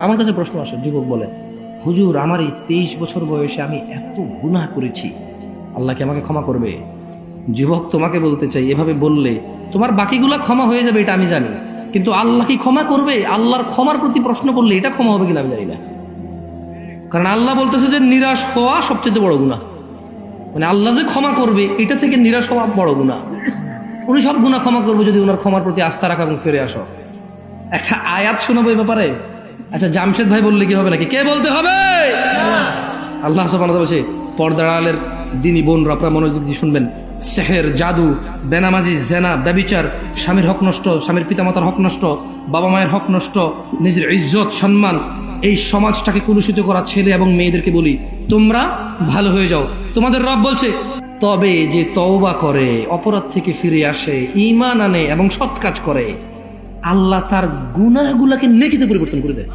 আমার কাছে প্রশ্ন আসে, যুবক বলে, হুজুর আমার এই 23 বছর বয়সে আমি এত গুনাহ করেছি, আল্লাহ কি আমাকে ক্ষমা করবে? যুবক তোমাকে বলতে চাই, এভাবে বললে তোমার বাকিগুলা ক্ষমা হয়ে যাবে এটা আমি জানি, কিন্তু আল্লাহ কি ক্ষমা করবে? আল্লাহর ক্ষমার প্রতি প্রশ্ন করলে এটা ক্ষমা হবে কিনা আমি জানি না। কারণ আল্লাহ বলতেছে যে নিরাশ হওয়া সবচেয়ে বড় গুনাহ। মানে আল্লাহ যে ক্ষমা করবে এটা থেকে নিরাশ হওয়া বড় গুনাহ। উনি সব গুনাহ ক্ষমা করবে যদি ওনার ক্ষমার প্রতি আস্থা রাখা এবং ফিরে আসো। একটা আয়াত শোনাবো এই ব্যাপারে। আচ্ছা, জামশেদ ভাই বললে কি হবে নাকি? কে বলতে হবে? আল্লাহ সুবহানাহু ওয়া তাআলা বলছে, পর্দার আড়ালের দিনী বোনরা আপনারা মনোযোগ দিয়ে শুনবেন। সেহের, জাদু, বেনামাজি, জেনা, ব্যভিচার, স্বামীর হক নষ্ট, স্বামীর পিতামাতার হক নষ্ট, বাবা মায়ের হক নষ্ট, নিজের ইজ্জত সম্মান, এই সমাজটাকে কলুষিত করা ছেলে এবং মেয়েদেরকে বলি তোমরা ভালো হয়ে যাও। তোমাদের রব বলছে, তবে যে তওবা করে, অপরাধ থেকে ফিরে আসে, ঈমান আনে এবং সৎ কাজ করে, আল্লাহ তার গুনাহগুলোকে নেকিতে পরিবর্তন করে দেয়।